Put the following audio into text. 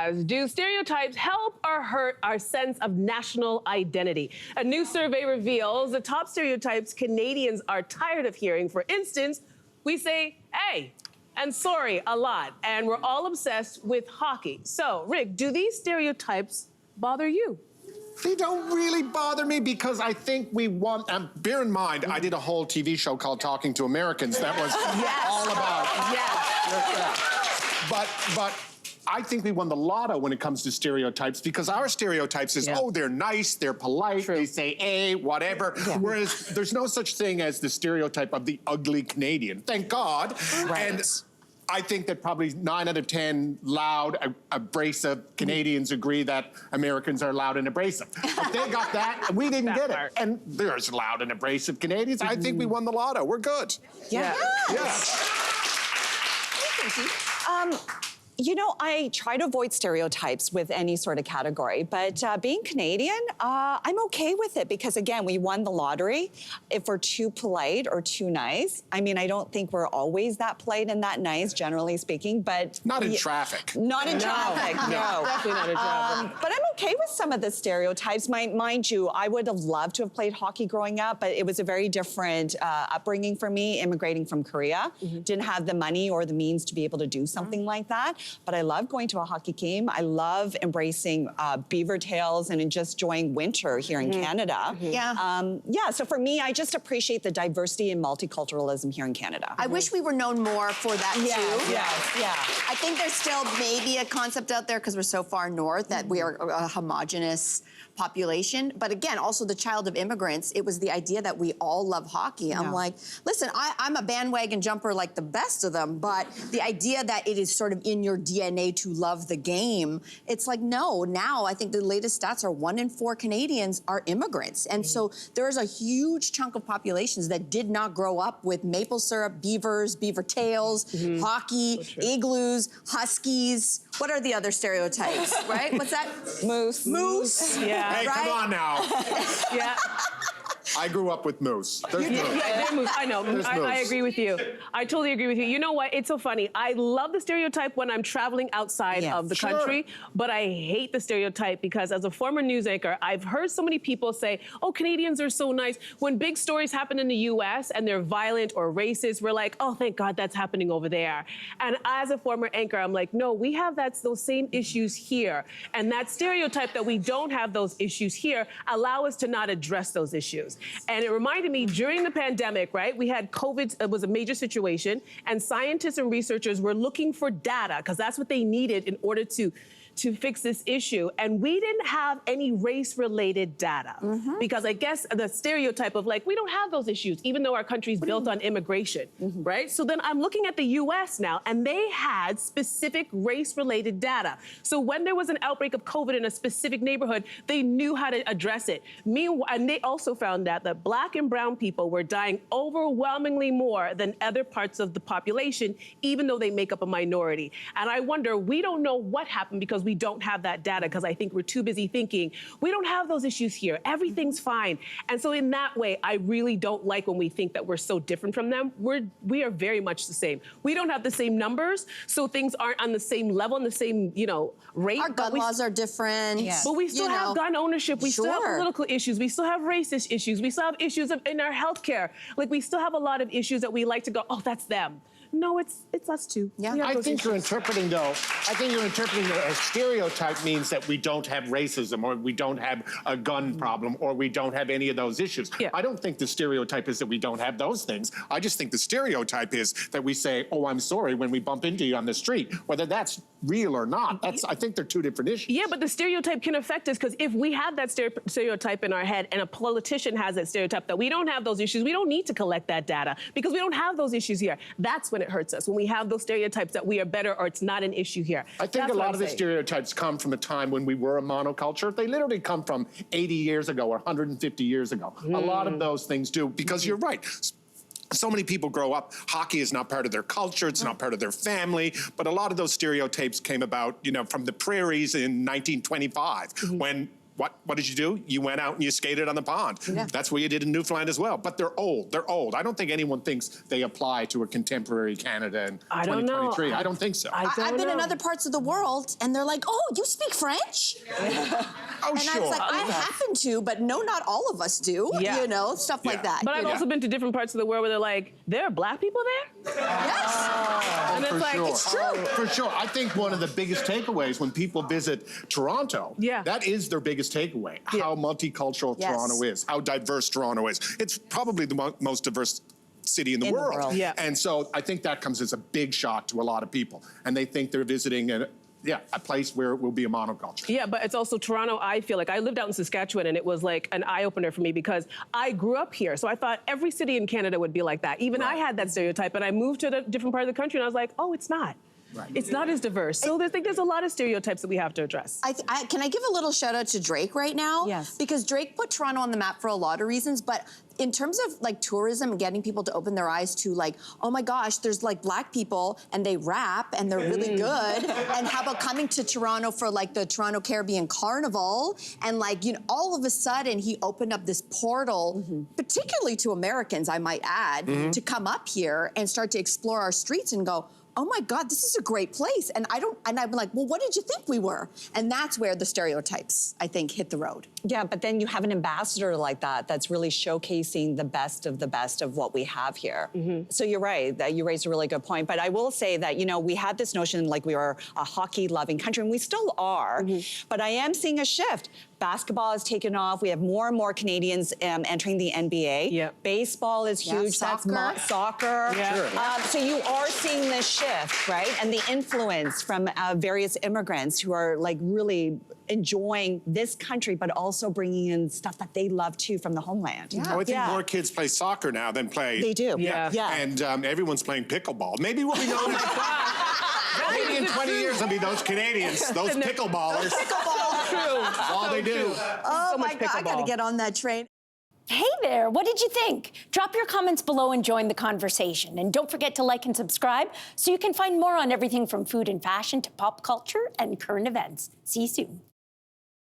has. Do stereotypes help or hurt our sense of national identity? A new survey reveals the top stereotypes Canadians are tired of hearing. For instance, we say, hey, and sorry a lot, and we're all obsessed with hockey. So, Rick, do these stereotypes bother you? They don't really bother me because I think we want, bear in mind, I did a whole TV show called Talking to Americans that was all about. But I think we won the lotto when it comes to stereotypes because our stereotypes is, oh, they're nice, they're polite, they say a, whatever. Whereas there's no such thing as the stereotype of the ugly Canadian. Thank God. And I think that probably 9 out of 10 loud, abrasive Canadians agree that Americans are loud and abrasive. But they got that, and we didn't get it. And there's loud and abrasive Canadians. I think we won the lotto. We're good. You know, I try to avoid stereotypes with any sort of category, but being Canadian, I'm okay with it because, again, we won the lottery. If we're too polite or too nice, I mean, I don't think we're always that polite and that nice, generally speaking, but... Not in traffic. Not in traffic, no. Definitely not in traffic. But I'm okay with some of the stereotypes. Mind you, I would have loved to have played hockey growing up, but it was a very different upbringing for me, immigrating from Korea. Didn't have the money or the means to be able to do something like that. But I love going to a hockey game. I love embracing beaver tails and just enjoying winter here in Canada. So for me, I just appreciate the diversity and multiculturalism here in Canada. I wish we were known more for that too. I think there's still maybe a concept out there because we're so far north that we are a homogenous population. But again, also the child of immigrants, it was the idea that we all love hockey. I'm like, listen, I'm a bandwagon jumper like the best of them, but the idea that it is sort of in your DNA to love the game, it's like, no, now I think the latest stats are 1 in 4 Canadians are immigrants. And so there's a huge chunk of populations that did not grow up with maple syrup, beavers, beaver tails, hockey, igloos, huskies. What are the other stereotypes, right? What's that? Moose. Moose. Hey, come on now. I grew up with moose. There's moose. There's moose. I know. I agree with you. I totally agree with you. You know what? It's so funny. I love the stereotype when I'm traveling outside of the country, but I hate the stereotype because as a former news anchor, I've heard so many people say, oh, Canadians are so nice. When big stories happen in the US and they're violent or racist, we're like, oh, thank God that's happening over there. And as a former anchor, I'm like, no, we have those same issues here. And that stereotype that we don't have those issues here allow us to not address those issues. And it reminded me during the pandemic, right? We had COVID, it was a major situation, and scientists and researchers were looking for data because that's what they needed in order to fix this issue. And we didn't have any race-related data because I guess the stereotype of like, we don't have those issues, even though our country's built on immigration, right? So then I'm looking at the US now, and they had specific race-related data. So when there was an outbreak of COVID in a specific neighborhood, they knew how to address it. Meanwhile, and they also found out that Black and brown people were dying overwhelmingly more than other parts of the population, even though they make up a minority. And I wonder, we don't know what happened because we don't have that data because I think we're too busy thinking, we don't have those issues here. Everything's fine. And so in that way, I really don't like when we think that we're so different from them. We are very much the same. We don't have the same numbers, so things aren't on the same level, on the same, rate. Our gun laws are different. But we still have gun ownership. We still have political issues. We still have racist issues. We still have issues in our healthcare. Like, we still have a lot of issues that we like to go, oh, that's them. No, it's us too. I think you're interpreting, though, a stereotype means that we don't have racism or we don't have a gun problem or we don't have any of those issues. I don't think the stereotype is that we don't have those things. I just think the stereotype is that we say, oh, I'm sorry when we bump into you on the street. Whether that's real or not, I think they're two different issues. Yeah, but the stereotype can affect us because if we have that stereotype in our head and a politician has that stereotype that we don't have those issues, we don't need to collect that data because we don't have those issues here. That's when it hurts us, when we have those stereotypes that we are better or it's not an issue here. I think a lot of the stereotypes come from a time when we were a monoculture. They literally come from 80 years ago or 150 years ago. A lot of those things do, because you're right. So many people grow up, hockey is not part of their culture, it's not part of their family, but a lot of those stereotypes came about, from the prairies in 1925, when what did you do? You went out and you skated on the pond. Yeah. That's what you did in Newfoundland as well. But they're old. They're old. I don't think anyone thinks they apply to a contemporary Canada in 2023. I don't think so. I've been in other parts of the world, and they're like, "Oh, you speak French?" Oh, and sure. I was like, I happen to, but no, not all of us do. Yeah. You know, stuff like that. But I've also been to different parts of the world where they're like, there are black people there? Yes. And it's like, it's true. For sure. I think one of the biggest takeaways when people visit Toronto, that is their biggest takeaway, how multicultural Toronto is, how diverse Toronto is. It's probably the most diverse city in the world. Yeah. And so I think that comes as a big shock to a lot of people. And they think they're visiting a place where it will be a monoculture. Yeah, but it's also Toronto, I feel like. I lived out in Saskatchewan, and it was like an eye-opener for me because I grew up here. So I thought every city in Canada would be like that. Even I had that stereotype, and I moved to a different part of the country, and I was like, oh, it's not. Right. It's not as diverse. So I think there's a lot of stereotypes that we have to address. Can I give a little shout out to Drake right now? Yes. Because Drake put Toronto on the map for a lot of reasons, but in terms of like tourism and getting people to open their eyes to like, oh my gosh, there's like black people and they rap and they're really good. And how about coming to Toronto for like the Toronto Caribbean Carnival? And like, you know, all of a sudden he opened up this portal, particularly to Americans, I might add, to come up here and start to explore our streets and go, oh my God, this is a great place. And I'm like, well, what did you think we were? And that's where the stereotypes, I think, hit the road. Yeah, but then you have an ambassador like that that's really showcasing the best of what we have here. So you're right, that you raised a really good point. But I will say that, you know, we had this notion like we were a hockey-loving country, and we still are. But I am seeing a shift. Basketball has taken off. We have more and more Canadians entering the NBA. Yep. Baseball is huge. Soccer. That's soccer. Yeah. So you are seeing this shift, right? And the influence from various immigrants who are like really enjoying this country, but also bringing in stuff that they love too from the homeland. Oh, I think more kids play soccer now than play. They do. Yeah. And everyone's playing pickleball. Maybe we'll be known. Maybe in 20 years, it'll be those Canadians, those pickleballers. Pickleball. True. That's all they do. Oh my God, I gotta get on that train. Hey there, what did you think? Drop your comments below and join the conversation. And don't forget to like and subscribe so you can find more on everything from food and fashion to pop culture and current events. See you soon.